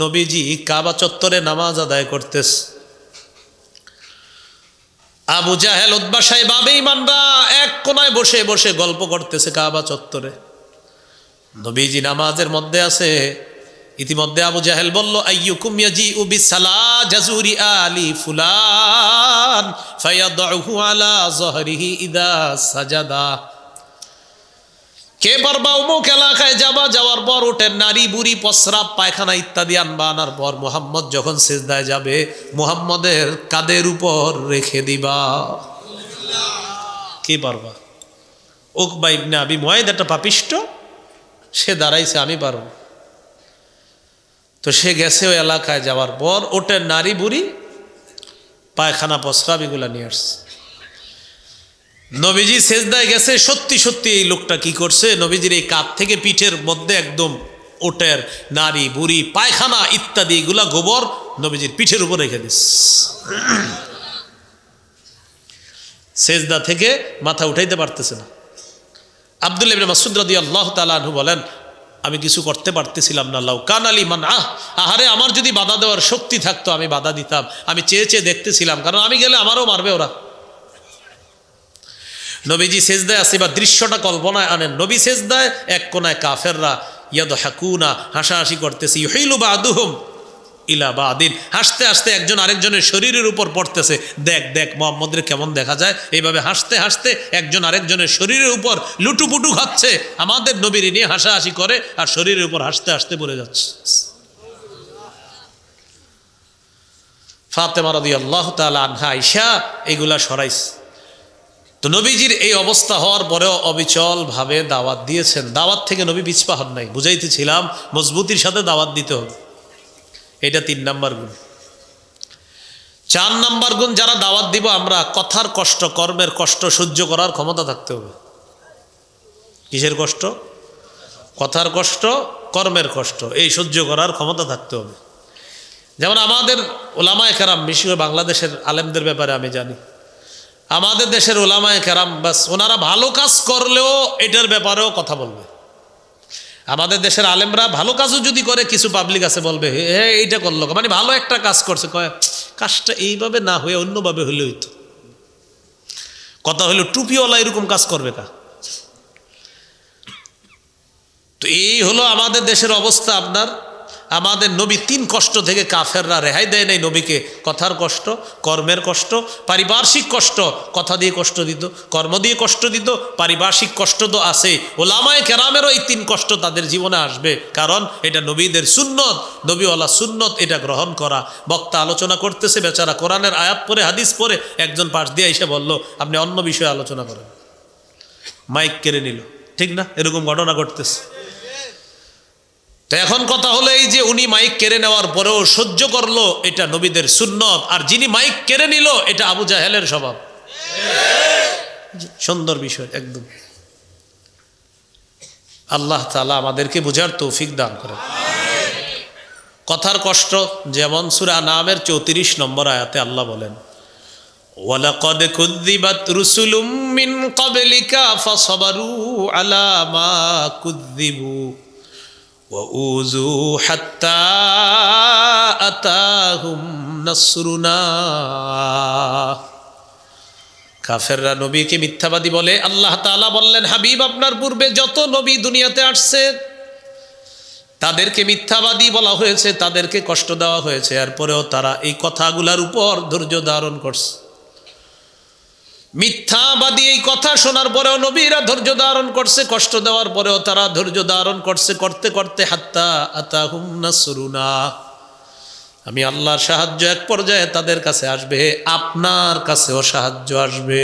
নবীজি কাবা চত্বরে নামাজ আদায় করতেছে। আবু জাহেল, উতবা সাহেব, বেঈমানরা এক কোনায় বসে বসে গল্প করতেছে কাবা চত্বরে। নবীজি নামাজের মধ্যে আছে। ইতিমধ্যে আবু জাহেল বলল, আইয়ুকুম ইয়াজিউ বিসালা জাজুরি আলি ফুলান ফায়াদউহু আলা যহরিহি ইদা সাজাদা। কে পারবা অমুক এলাকায় যাবা, যাওয়ার পর ওঠেন নারী বুড়ি প্রস্রাব পায়খানা ইত্যাদি আনবা, আনার পর মুহাম্মদ যখন সিজদায় যাবে মুহাম্মদের কাঁধের উপর রেখে দিবা। কে পারবা? উকবা ইবনে আবি মুয়াইদ একটা পাপিষ্ট, সে দাঁড়াইছে, আমি পারবো। তো সে গেছে ওই এলাকায়, যাওয়ার পর ওটের নারী বুড়ি পায়খানা প্রস্রাব এগুলা নিয়ে আসছে। নবীজি সেজদায় গেছে, সত্যি সত্যি এই লোকটা কি করছে, নবীজির এই কাঁধ থেকে পিঠের মধ্যে একদম ওটের নারী বুড়ি পায়খানা ইত্যাদি এগুলা গোবর নবীজির পিঠের উপর রেখে দিস। সেজদা থেকে মাথা উঠাইতে পারতেছে না। আব্দুল্লাহ ইবনে মাসউদ রাদিয়াল্লাহু তাআলা আনহু বলেন, আমি কিছু করতে পারতেছিলাম না। লাউ কান আলী মান আহারে, আমার যদি বাধা দেওয়ার শক্তি থাকতো আমি বাধা দিতাম। আমি চেয়ে চেয়ে দেখতেছিলাম, কারণ আমি গেলে আমারও মারবে ওরা। নবীজি সেজদায় আছে, বা দৃশ্যটা কল্পনায় আনেন। নবী সেজদায়, এক কোনায় কাফেররা ইয়াদহাকুনা হাসাহাসি করতেছে, ইউহিলু বাদুহুম ইলা বাদিন, হাসতে হাসতে একজন আরেকজনের শরীরের উপর পড়তেছে। দেখ দেখ মুহাম্মদের কেমন দেখা যায়, এইভাবে হাসতে হাসতে একজন আরেকজনের শরীরের উপর লুটুপুটু খাচ্ছে। আমাদের নবীর নিয়ে হাসাহাসি করে আর শরীরের উপর হাসতে হাসতে পড়ে যাচ্ছে। ফাতেমা রাদিয়াল্লাহু তাআলা আনহা আয়েশা এগুলা সরাইছে। তো নবীজির এই অবস্থা হওয়ার পরেও অবিচল ভাবে দাওয়াত দিয়েছেন। দাওয়াত থেকে নবী পিছপা হন নাই। বুঝাইতেছিলাম মজবুতির সাথে দাওয়াত দিতে হবে, এটা 3 নাম্বার গুণ। 4 নাম্বার গুণ, যারা দাওয়াত দিব আমরা, কথার কষ্ট কর্মের কষ্ট সহ্য করার ক্ষমতা থাকতে হবে। কিসের কষ্ট? কথার কষ্ট কর্মের কষ্ট, এই সহ্য করার ক্ষমতা থাকতে হবে। যেমন আমাদের ওলামায়ে কেরাম, বিশেষ করে বাংলাদেশের আলেমদের ব্যাপারে আমি জানি, আমাদের দেশের ওলামায়ে কেরাম বাস ওনারা ভালো কাজ করলেও এটার ব্যাপারেও কথা বলবে। আমাদের দেশের আলেমরা ভালো কাজও যদি করে, কিছু পাবলিক আছে বলবে হ্যাঁ এইটা করলো, মানে ভালো একটা কাজ করছে, কয় কাজটা এইভাবে না হয়ে অন্যভাবে হইলে হইতো। কথা হইলো টুপিওয়ালা এরকম কাজ করবে কা? তো এই হলো আমাদের দেশের অবস্থা। আপনার আমাদের নবী 3 কষ্ট থেকে কাফেররা রেহাই দেয় নাই নবীকে। কথার কষ্ট, কর্মের কষ্ট, পারিপার্শ্বিক কষ্ট। কথা দিয়ে কষ্ট দিত, কর্ম দিয়ে কষ্ট দিত, পারিপার্শ্বিক কষ্ট তো আছে। ওলামায়ে কেরামেরও এই 3 কষ্ট তাদের জীবনে আসবে, কারণ এটা নবীদের সুন্নত, নবীওয়ালা সুন্নত, এটা গ্রহণ করা। বক্তা আলোচনা করতেছে, বেচারা কোরআনের আয়াত পড়ে হাদিস পড়ে, একজন পাশ দিয়ে এসে বলল আপনি অন্য বিষয়ে আলোচনা করেন, মাইক কেড়ে নিল। ঠিক না? এরকম ঘটনা ঘটতেছে। তো এখন কথা হলো এই যে উনি মাইক কেড়ে নেওয়ার পরেও সহ্য করলো, এটা নবীদের সুন্নত। আর যিনি মাইক কেড়ে নিল, এটা আবু জাহেলের স্বভাব। সুন্দর বিষয় একদম। আল্লাহ তাআলা আমাদেরকে বুঝার তৌফিক দান করেন। কথার কষ্ট, যেমন সূরা নামের 34 নম্বর আয়াতে আল্লাহ বলেন, ওয়ালাকাদ কুযযিবাত রুসুলুম মিন ক্বাবলিকা ফাসাবারু আলা মা কুযযিবু ওয়াউযু হাত্তা আতাহুম নাসরুনা। কাফেররা নবীকে মিথ্যাবাদী বলে। আল্লাহ তাআলা বললেন, হাবিব আপনার পূর্বে যত নবী দুনিয়াতে আসছে তাদেরকে মিথ্যাবাদী বলা হয়েছে, তাদেরকে কষ্ট দেওয়া হয়েছে, এরপরেও তারা এই কথাগুলোর উপর ধৈর্য ধারণ করছে। মিথ্যাবাদী এই কথা শোনার পরেও নবীরা ধৈর্য ধারণ করছে, কষ্ট দেওয়ার পরেও তারা ধৈর্য ধারণ করছে, করতে করতে হাত্তা আতাহুম নাসরুনা, আমি আল্লাহর সাহায্য এক পর্যায়ে তাদের কাছে আসবে, আপনার কাছেও সাহায্য আসবে।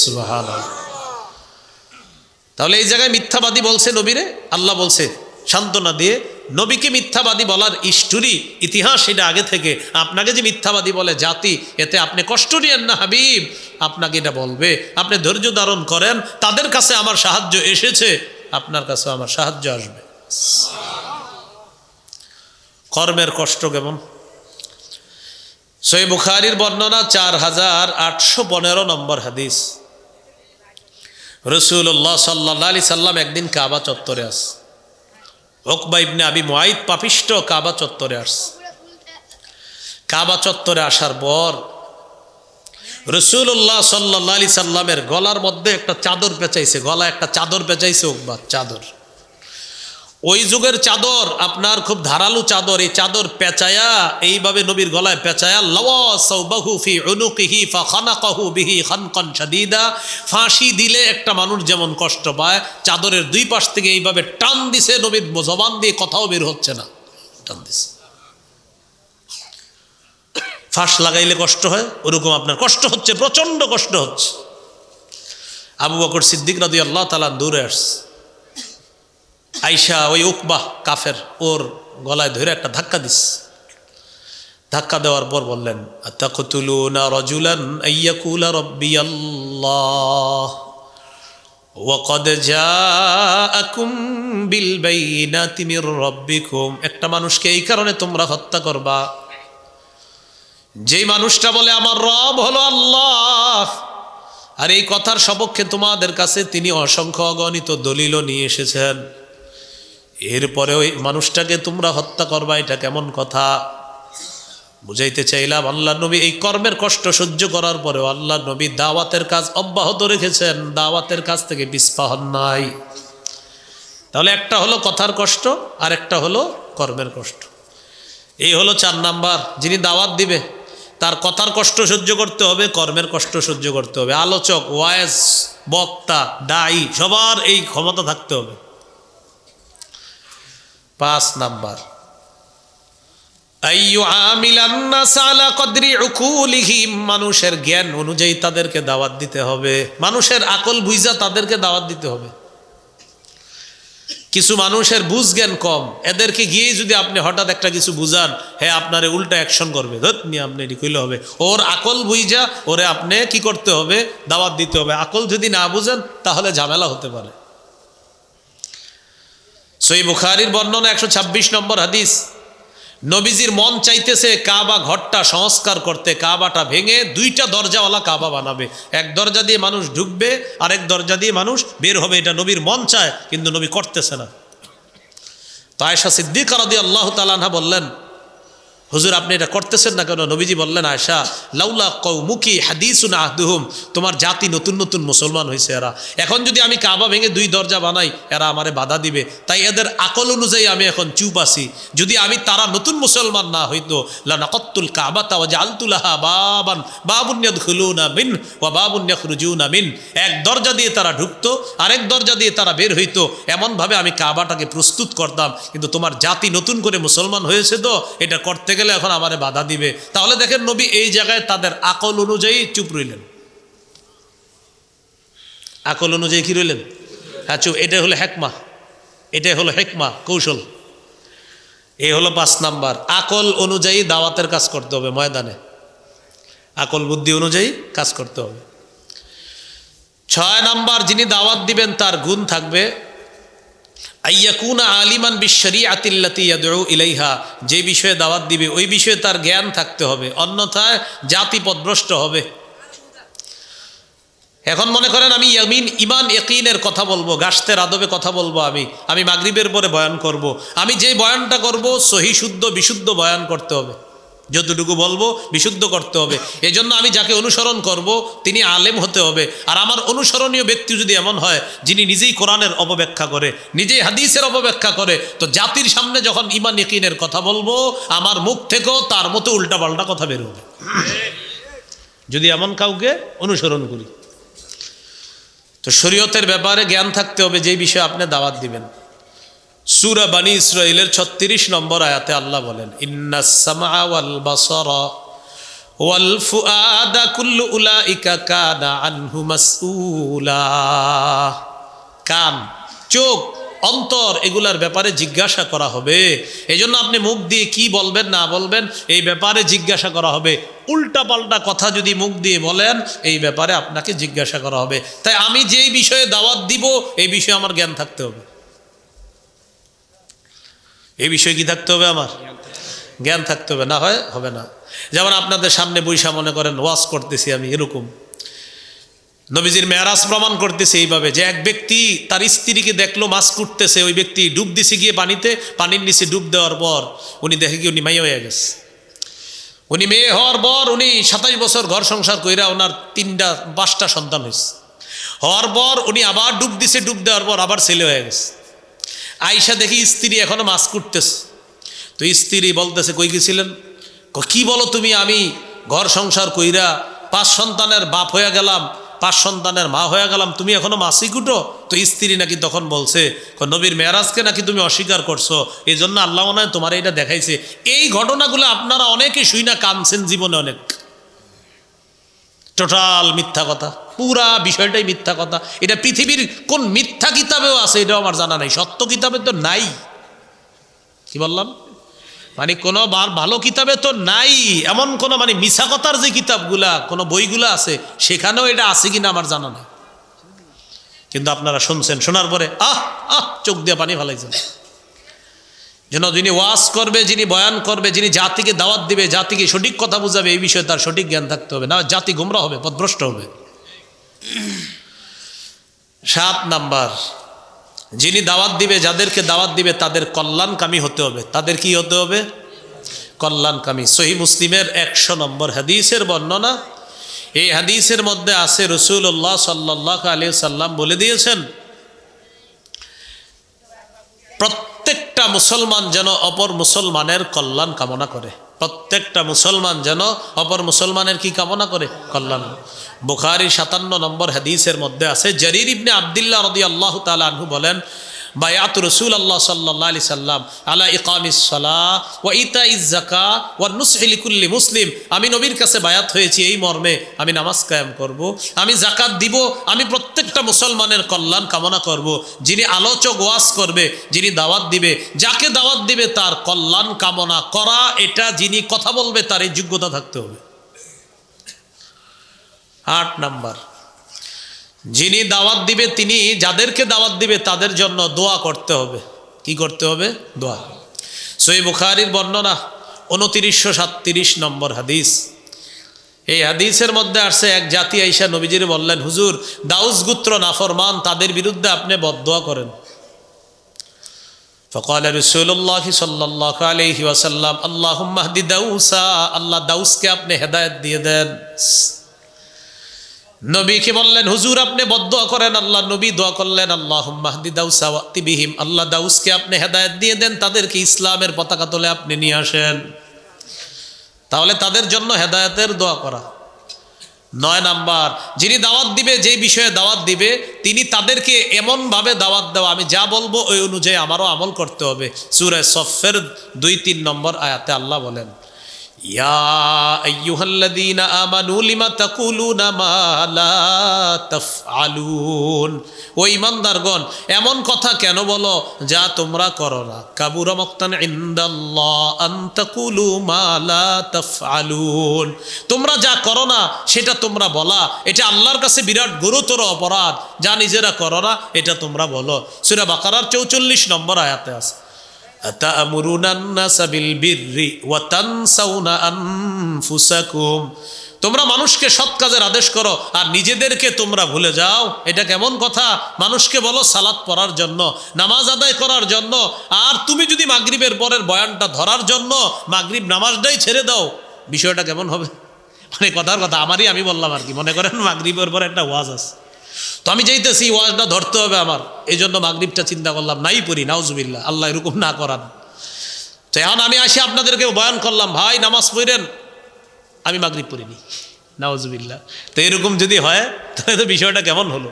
সুবহানাল্লাহ। তাহলে এই জায়গায় মিথ্যাবাদী বলছে নবীরে, আল্লাহ বলছে সান্ত্বনা দিয়ে, নবীকে মিথ্যাবাদী বলার স্টোরি, ইতিহাস এটা আগে থেকে। আপনাকে যে মিথ্যাবাদী বলে জাতি, এতে আপনি কষ্ট নিয়েন না হাবিব, আপনাকে এটা বলবে, আপনি ধৈর্য ধারণ করেন, তাদের কাছে আমার সাহায্য এসেছে, আপনার কাছে আমার সাহায্য আসবে। কর্মের কষ্ট কেমন? সহিহ বুখারীর বর্ণনা 4815 নম্বর হাদিস। রাসূলুল্লাহ সাল্লাল্লাহু আলাইহি সাল্লাম একদিন কাবা চত্বরে আসছে। উকবা ইবনে আবি মুয়াইদ পাপিষ্ট কাবা চত্বরে আসছে। কাবা চত্বরে আসার পর রাসূলুল্লাহ সাল্লাল্লাহু আলাইহি সাল্লামের গলার মধ্যে একটা চাদর পেঁচাইছে, গলায় একটা চাদর পেঁচাইছে, উকবার চাদর। ওই যুগের চাদর আপনার খুব ধারালো চাদর, এই চাদর পেঁচায়া এইভাবে নবীর গলায় পেঁচায়া লাওয়া সাওবাহু ফি উনুকিহি ফাখানাকাহু বিহি খানকান শাদীদা, ফাঁসি দিলে একটা মানুষ যেমন কষ্ট পায়, চাদরের দুই পাশ থেকে এইভাবে টান দিছে, নবীর জবান দিয়ে কথাও বের হচ্ছে না, টান দিছে। ফাঁস লাগাইলে কষ্ট হয়, ওরকম আপনার কষ্ট হচ্ছে, প্রচন্ড কষ্ট হচ্ছে। আবু বকর সিদ্দিক রাদিয়াল্লাহু তাআলা দূরে আসছে, আইসা ওই উকবাহ কাফের ওর গলায় ধরে একটা ধাক্কা দিস। ধাক্কা দেওয়ার পর বললেন, আতাকতুলুনা রাজুলান আইয়াকুলা রাব্বিয়াল্লাহ ওয়া ক্বাদ জাআকুম বিল বাইনাতি মির রাব্বিকুম। একটা মানুষকে এই কারণে তোমরা হত্যা করবা যেই মানুষটা বলে আমার রব হলো আল্লাহ, আর এই কথার সপক্ষে তোমাদের কাছে তিনি অসংখ্য অগণিত দলিলও নিয়ে এসেছেন, এরপরে ওই মানুষটাকে তোমরা হত্যা করবা, এটা কেমন কথা? বুঝাইতে চাইলাম আল্লাহ নবী এই কর্মের কষ্ট সহ্য করার পরেও আল্লাহ নবী দাওয়াতের কাজ অব্যাহত রেখেছেন, দাওয়াতের কাজ থেকে পিছপা হন নাই। তাহলে একটা হলো কথার কষ্ট, আর একটা হলো কর্মের কষ্ট। এই হলো 4 নাম্বার, যিনি দাওয়াত দিবে তার কথার কষ্ট সহ্য করতে হবে, কর্মের কষ্ট সহ্য করতে হবে। আলোচক, ওয়াইজ, বক্তা, দায়ী সবার এই ক্ষমতা থাকতে হবে। 5 নাম্বার, মানুষের জ্ঞান অনুযায়ী তাদেরকে দাওয়াত দিতে হবে, মানুষের আকল বুঝা তাদেরকে দাওয়াত দিতে হবে। কিছু মানুষের বুঝ জ্ঞান কম, এদেরকে গিয়ে যদি আপনি হঠাৎ একটা কিছু বুঝান, হ্যাঁ আপনারে উল্টা অ্যাকশন করবে, ধত নিয়ে আপনি এটি কইলে হবে। ওর আকল বুঝা ওরে আপনি কি করতে হবে? দাওয়াত দিতে হবে। আকল যদি না বুঝেন তাহলে ঝামেলা হতে পারে। সহিহ বুখারীর বর্ণনা 126 নম্বর হাদিস, নবীজির মন চাইতেছে কাবা ঘরটা সংস্কার করতে, কাবাটা ভেঙে 2টা দরজাওয়ালা কাবা বানাবে, এক দরজা দিয়ে মানুষ ঢুকবে আর এক দরজা দিয়ে মানুষ বের হবে। এটা নবীর মন চায়, কিন্তু নবী করতেছে না। তো আয়েশা সিদ্দিকা রাদিয়াল্লাহু তাআলা আনহা বললেন, হুজুর আপনি এটা করতেছেন না কেন? নবীজি বললেন, আয়েশা লাউলা কওমুকি হাদিসুন আহদুহুম, তোমার জাতি নতুন নতুন মুসলমান হয়েছে, এরা এখন যদি আমি কাবা ভেঙে 2 দরজা বানাই এরা আমারে বাধা দিবে, তাই এদের আকল অনুযায়ী আমি এখন চুপ আছি। যদি আমি তারা নতুন মুসলমান না হইতো লানাকাতুল কাবাতা ওয়া জাআলতু লাহা বাবান বাবুন ইয়াদখুলুনা মিন ওয়া বাবুন ইয়াখরুজুনা মিন, এক দরজা দিয়ে তারা ঢুকতো আরেক দরজা দিয়ে তারা বের হইতো, এমন ভাবে আমি কাবাটাকে প্রস্তুত করতাম। কিন্তু তোমার জাতি নতুন করে মুসলমান হয়েছে, তো এটা করতে গেলে এখন আমারে বাধা দিবে। তাহলে দেখেন নবী এই জায়গায় তাদের আকল অনুযায়ী চুপ রইলেন। আকল অনুযায়ী কি রইলেন? হ্যাঁ চুপ। এটাই হলো হিকমা, এটাই হলো হিকমা, কৌশল। এই হলো 5 নাম্বার, আকল অনুযায়ী দাওয়াতের কাজ করতে হবে ময়দানে, আকল বুদ্ধি অনুযায়ী কাজ করতে হবে। 6 নাম্বার, যিনি দাওয়াত দিবেন তার গুণ থাকবে আইয়াকুনা আলিমান বিশরিয়াতিল্লাতি ইয়াদউ ইলাইহা, যে বিষয়ে দাওয়াত দিবে ওই বিষয়ে তার জ্ঞান থাকতে হবে, অন্যথায় জাতি পথভ্রষ্ট হবে। এখন মনে করেন আমি ইমান ইয়াকিনের কথা বলবো, গাশতের আদবে কথা বলবো, আমি মাগরিবের পরে বয়ান করব, আমি যে বয়ানটা করব সহি শুদ্ধ বিশুদ্ধ বয়ান করতে হবে, যতটুকু বলবো বিশুদ্ধ করতে হবে। এজন্য আমি যাকে অনুসরণ করব তিনি আলেম হতে হবে। আর আমার অনুসরণীয় ব্যক্তি যদি এমন হয় যিনি নিজেই কোরআনের অপব্যাখ্যা করে, নিজেই হাদিসের অপব্যাখ্যা করে, তো জাতির সামনে যখন ইমান ইয়াকিনের কথা বলবো আমার মুখ থেকেও তার মতো উল্টাপাল্টা কথা বের হবে, যদি এমন কাউকে অনুসরণ করি। তো শরীয়তের ব্যাপারে জ্ঞান থাকতে হবে, যেই বিষয়ে আপনি দাওয়াত দিবেন। সূরা বনী ইসরাঈলের 36 নম্বর আয়াতে আল্লাহ বলেন, ইন্নাস সামআ ওয়াল বাসারা ওয়াল ফুআদা কুল্লু উলাইকা কানা আনহু মাসউলা। কান, চোখ, অন্তর এগুলার ব্যাপারে জিজ্ঞাসা করা হবে। এই জন্য আপনি মুখ দিয়ে কি বলবেন না বলবেন এই ব্যাপারে জিজ্ঞাসা করা হবে। উল্টা পাল্টা কথা যদি মুখ দিয়ে বলেন এই ব্যাপারে আপনাকে জিজ্ঞাসা করা হবে। তাই আমি যেই বিষয়ে দাওয়াত দিব এই বিষয়ে আমার জ্ঞান থাকতে হবে। এই বিষয়ে কি থাকতে হবে? আমার জ্ঞান থাকতে হবে, না হয় হবে না। যেমন আপনাদের সামনে বৈশা মনে করেন ওয়াজ করতেছি আমি, এরকম নবীজির মেরাজ প্রমাণ করতেছে এইভাবে যে এক ব্যক্তি তার স্ত্রীকে দেখলো মাছ কুটতেছে, ওই ব্যক্তি ডুব দিছে গিয়ে পানিতে, পানির নিচে ডুব দেওয়ার পর উনি দেখে কি উনি মাইয়া হয়ে গেছে। উনি মেয়ে হওয়ার পর উনি 27 বছর ঘর সংসার কইরা ওনার 5টা সন্তান হয়েছে। হওয়ার পর উনি আবার ডুব দিছে, ডুব দেওয়ার পর আবার ছেলে হয়ে গেছে। আইসা দেখি স্ত্রী এখনো মাছ কুটতেছে। তো স্ত্রী বলতেছে, কই গেছিলেন? কি বলো তুমি? আমি ঘর সংসার কইরা 5 সন্তানের বাপ হয়ে গেলাম, 5 সন্তানের মা হয়ে গেলাম, তুমি এখনো মাছই কুটো? তো স্ত্রী নাকি তখন বলছে, নবীর মেরাজকে নাকি তুমি অস্বীকার করছো, এই জন্য আল্লাহ মনে হয় তোমার এটা দেখাইছে। এই ঘটনাগুলো আপনারা অনেকে শুই না কানছেন জীবনে অনেক। টোটাল মিথ্যা কথা, পুরা বিষয়টাই মিথ্যা কথা। এটা পৃথিবীর কোন মিথ্যা কিতাবেও আছে এটাও আমার জানা নাই, সত্য কিতাবে তো নাই। কি বললাম? মানে কোনো ভালো কিতাবে তো নাই, এমন কোনো মানে মিছা কথার যে কিতাবগুলা কোনো বইগুলা আছে সেখানেও এটা আছে কিনা আমার জানা নেই। কিন্তু আপনারা শুনছেন, শোনার পরে চোখ দিয়ে পানি ফেলাইছেন। যেন যিনি ওয়াজ করবে, যিনি বয়ান করবে, যিনি জাতিকে দাওয়াত দিবে, জাতিকে সঠিক কথা বুঝাবে, এই বিষয়ে তার সঠিক জ্ঞান থাকতে হবে, না জাতি গোমরা হবে, পথভ্রষ্ট হবে। 7 নাম্বার, যিনি দাওয়াত দিবে, যাদেরকে দাওয়াত দিবে তাদের কল্যাণকামী হতে হবে। তাদের কি হতে হবে? কল্যাণকামী। সহিহ মুসলিমের 100 নম্বর হাদিসের বর্ণনা। এই হাদিসের মধ্যে আছে রাসূলুল্লাহ সাল্লাল্লাহু আলাইহি সাল্লাম বলে দিয়েছেন, প্রত্যেকটা মুসলমান যেন অপর মুসলমানের কল্যাণ কামনা করে। প্রত্যেকটা মুসলমান যেন অপর মুসলমানের কি কামনা করে? কল্যাণ। বুখারী 57 নম্বর হাদিসের মধ্যে আছে, জারির ইবনে আব্দুল্লাহ রাদিয়াল্লাহু তাআলা আনহু বলেন, বায়াত রাসূলুল্লাহ সাল্লাল্লাহু আলাইহি সাল্লাম আলা ইকামিস সালাহ ওয়া ইতাইজ যাকাত ওয়া নুসহি লিকুল্লি মুসলিম। আমি নবীর কাছে বায়াত হয়েছি এই মর্মে, আমি নামাজ কায়েম করব, আমি যাকাত দিব, আমি প্রত্যেকটা মুসলমানের কল্যাণ কামনা করব। যিনি আলোচক ওয়াজ করবে, যিনি দাওয়াত দিবে, যাকে দাওয়াত দিবে তার কল্যাণ কামনা করা, এটা যিনি কথা বলবে তার এই যোগ্যতা থাকতে হবে। 8 নাম্বার, যিনি দাওয়াত দিবে তিনি যাদেরকে দাওয়াত দিবে তাদের জন্য দোয়া করতে হবে। কি করতে হবে? দোয়া। সহিহ বুখারীর বর্ণনা 2937 নম্বর হাদিস। এই হাদিসের মধ্যে আসছে, এক জাতি আইসা নবীজির বললেন, হুজুর দাউস গোত্র নাফরমান, তাদের বিরুদ্ধে আপনি বদদোয়া করেন। فقال رسول الله صلى الله عليه وسلم اللهم اهد দাউসা, আল্লাহ দাউসকে আপনি হেদায়েত দিয়ে দেন। নবীকে বললেন, হুজুর আপনি বদদোয়া করেন। আল্লাহ নবী দোয়া করলেন, আল্লাহুম্মা হদি দাউসা ওয়াতি বিহিম, আল্লাহ দাউসকে আপনি হেদায়েত দিয়ে দেন, তাদেরকে ইসলামের পতাকা তলে আপনি নিয়ে আসেন। তাহলে তাদের জন্য হেদায়েতের দোয়া করা। 9 নাম্বার, যিনি দাওয়াত দিবে, যে বিষয়ে দাওয়াত দিবে তিনি তাদেরকে এমনভাবে দাওয়াত দেওয়া, আমি যা বলবো ওই অনুযায়ী আমারও আমল করতে হবে। সূরা সফের 2-3 নম্বর আয়াতে আল্লাহ বলেন, ইয়া আইয়ুহাল্লাযীনা আমানু লিমা তাকুলুনা মা লা তাফআলুন, ও ঈমানদারগণ এমন কথা কেন বলো যা তোমরা করো না। কাবুরা মাকতান ইনদাল্লাহ আন তাকুলু মা লা তাফআলুন, তোমরা যা করো না সেটা তোমরা বলা, এটা আল্লাহর কাছে বিরাট গুরুতর অপরাধ। যা নিজেরা করো না এটা তোমরা বলো। সূরা বাকারার 44 নম্বর আয়াতে আছে, আতা'মুরুনান নাসা বিল বিররি ওয়া তানসাউনা আনফুসাকুম, তোমরা মানুষকে সৎ কাজের আদেশ করো আর নিজেদেরকে তোমরা ভুলে যাও। এটা কেমন কথা? মানুষকে বলো সালাত পড়ার জন্য, নামাজ আদায় করার জন্য, আর তুমি যদি মাগরিবের পরের বয়ানটা ধরার জন্য মাগরিব নামাজটাই ছেড়ে দাও, বিষয়টা কেমন হবে? মানে কথার কথা আমি বললাম আর কি, মনে করেন মাগরিবের পরে একটা ওয়াজ আছে, তো আমি যাইতেছি ওয়াজটা ধরতে হবে আমার, এই জন্য মাগরিবটা চিন্তা করলাম নাই পড়ি, নাউজুবিল্লাহ, আল্লাহ এরকম না করান। তো এখন আমি আসি আপনাদেরকে বয়ান করলাম, ভাই নামাজ পড়েন, আমি মাগরিব পড়িনি, নাউজুবিল্লাহ। তো এরকম যদি হয় তাহলে তো বিষয়টা কেমন হলো?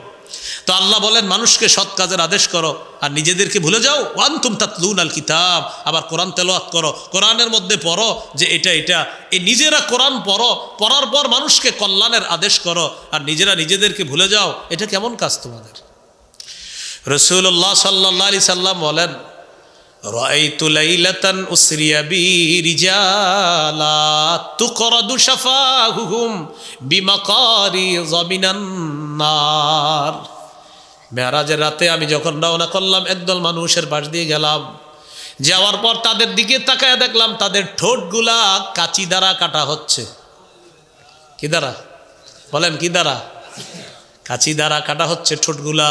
তো আল্লাহ বলেন মানুষকে সৎ কাজের আদেশ করো আর নিজেদেরকে ভুলে যাও। ওয়ান্তুম তাতলুনাল কিতাব, আবার কোরআন তেলাওয়াত করো, কোরআনের মধ্যে পড়ো যে এটা এই নিজেরা কোরআন পড়ো, পড়ার পর মানুষকে কল্যাণের আদেশ করো আর নিজেরা নিজেদেরকে ভুলে যাও, এটা কেমন কাজ তোমাদের? রাসূলুল্লাহ সাল্লাল্লাহু আলাইহি সাল্লাম বলেন, রাআইতু লাইলাতান উসরিয়া বি রিজালা তুকরাদু শাফাহুহুম বিমাকারিয মিনান নার। মেরাজের রাতে আমি যখন রওনা করলাম, একদল মানুষের পাশ দিয়ে গেলাম, যাওয়ার পর তাদের দিকে তাকায় দেখলাম তাদের ঠোঁটগুলা কাঁচি দ্বারা কাটা হচ্ছে। কি দ্বারা? বলেন কি দ্বারা? কাঁচি দ্বারা কাটা হচ্ছে ঠোঁটগুলা।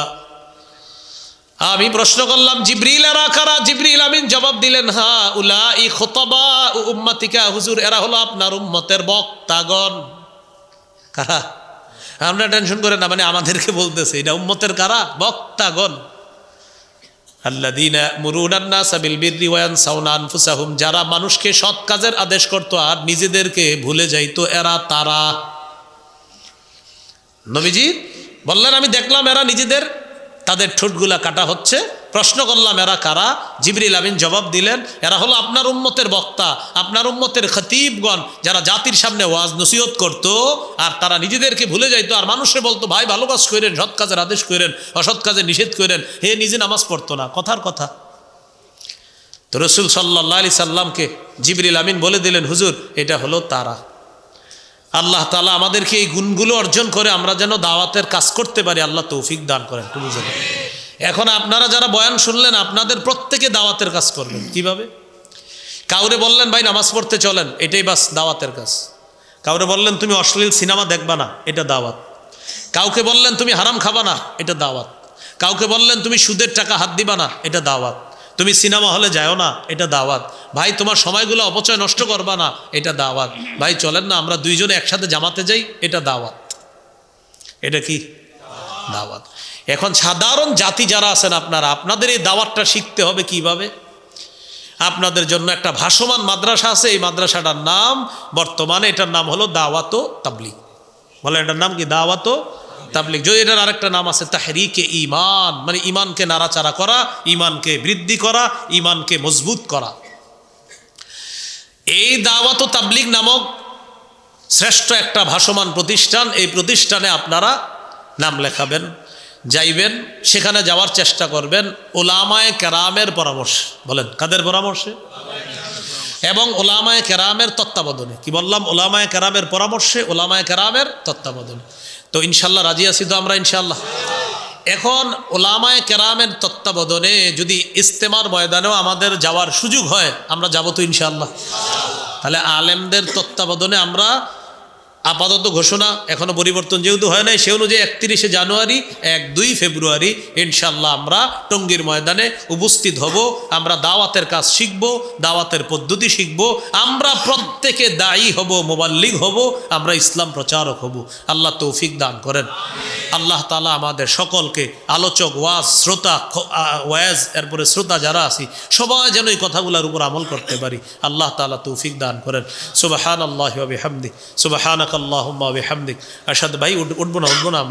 আমি প্রশ্ন করলাম জিবরিল এরা কারা? জিবরিল আমিন জবাব দিলেন, হা উলাই খুতাবা উম্মতিকা, হুজুর এরা হলো আপনার উম্মতের বক্তাগণ। কারা? আমরা টেনশন করেন না, মানে আমাদেরকে বলতেছে, এটা উম্মতের কারা? বক্তাগণ। আল্লাযীনা ইয়া'মুরুনা আন-নাসা বিল বিররি ওয়া ইয়ানসাউনা আনফুসাহুম, যারা মানুষকে সৎ কাজের আদেশ করত আর নিজেদেরকে ভুলে যাইতো, এরা তারা। নবীজি বললেন, আমি দেখলাম এরা নিজেদের তাদের ঠোঁটগুলা কাটা হচ্ছে। প্রশ্ন করলাম এরা কারা? জিবরিল আমিন জবাব দিলেন, এরা হলো আপনার উম্মতের বক্তা, আপনার উম্মতের খতিবগণ, যারা জাতির সামনে ওয়াজ নসিহত করত আর তারা নিজেদেরকে ভুলে যাইতো আর মানুষে বলতো, ভাই ভালো কাজ করেন, সৎ কাজের আদেশ করেন, অসৎ কাজে নিষেধ করেন। হে নিজে নামাজ পড়তো না, কথার কথা। তো রসুল সাল্লাল্লাহু আলাইহি সাল্লামকে জিবরিল আমিন বলে দিলেন, হুজুর এটা হলো তারা। আল্লাহ তাআলা আমাদেরকে এই গুণগুলো অর্জন করে আমরা যেন দাওয়াতের কাজ করতে পারি, আল্লাহ তৌফিক দান করেন। বুঝলেন? এখন আপনারা যারা বয়ান শুনলেন, আপনাদের প্রত্যেকে দাওয়াতের কাজ করবেন। কিভাবে? কাউরে বললেন ভাই নামাজ পড়তে চলেন, এটাই বাস দাওয়াতের কাজ। কাউরে বললেন তুমি অশ্লীল সিনেমা দেখবা না, এটা দাওয়াত। কাউকে বললেন তুমি হারাম খাবা না, এটা দাওয়াত। কাউকে বললেন তুমি সুদের টাকা হাত দিবা না, এটা দাওয়াত। তুমি সিনেমা হলে যাও না, এটা দাওয়াত। ভাই তোমার সময়গুলো অপচয় নষ্ট করবা না, এটা দাওয়াত। ভাই চলেন না আমরা দুইজনে একসাথে জামাতে যাই, এটা দাওয়াত। এটা কি? দাওয়াত। এখন সাধারণ জাতি যারা আছেন আপনারা, আপনাদের এই দাওয়াতটা শিখতে হবে কিভাবে? আপনাদের জন্য একটা ভাসমান মাদ্রাসা আছে, এই মাদ্রাসাটার নাম বর্তমানে এটার নাম হলো দাওয়াত তাবলীগ। বলে এটার নাম কি? দাওয়াত তাবলীগ। যদি এটার আরেকটা নাম আছে তাহরিকে ঈমান, মানে ঈমানকে নাড়াচাড়া করা, ঈমানকে বৃদ্ধি করা, ঈমানকে মজবুত করা। এই দাওয়াত তাবলীগ নামক শ্রেষ্ঠ একটা ভাসমান প্রতিষ্ঠান, এই প্রতিষ্ঠানে আপনারা নাম লেখাবেন, যাইবেন, সেখানে যাওয়ার চেষ্টা করবেন উলামায়ে কেরামের পরামর্শ। বলেন কাদের পরামর্শে? এবং উলামায়ে কেরামের তত্ত্বাবধানে। কি বললাম? উলামায়ে কেরামের পরামর্শে, উলামায়ে কেরামের তত্ত্বাবধানে। তো ইনশাল্লাহ রাজি আছি তো আমরা ইনশাল্লাহ। এখন উলামায়ে কেরামের তত্ত্বাবধানে যদি ইজতেমার ময়দানেও আমাদের যাওয়ার সুযোগ হয়, আমরা যাব তো ইনশাল্লাহ। তাহলে আলেমদের তত্ত্বাবধানে আমরা আপাতত ঘোষণা, এখনো পরিবর্তন যেহেতু হয় নাই, সে অনুযায়ী 31শে জানুয়ারি, 1-2 ফেব্রুয়ারি ইনশাল্লাহ আমরা টঙ্গীর ময়দানে উপস্থিত হব। আমরা দাওয়াতের কাজ শিখব, দাওয়াতের পদ্ধতি শিখব, আমরা প্রত্যেকে দায়ী হব, মুবাল্লিগ হব, আমরা ইসলাম প্রচারক হব। আল্লাহ তৌফিক দান করেন। আল্লাহ তাআলা আমাদের সকলকে, আলোচক, ওয়াজ শ্রোতা, ওয়াজ এরপরে শ্রোতা যারা আছি, সবাই যেন এই কথাগুলোর উপর আমল করতে পারি। আল্লাহ তাআলা তৌফিক দান করেন। সুবহানাল্লাহি ওয়া বিহামদিহি, সুবহানাকাল্লাহুম্মা ওয়া বিহামদিক, আশহাদু, ভাই উঠবো না আমরা।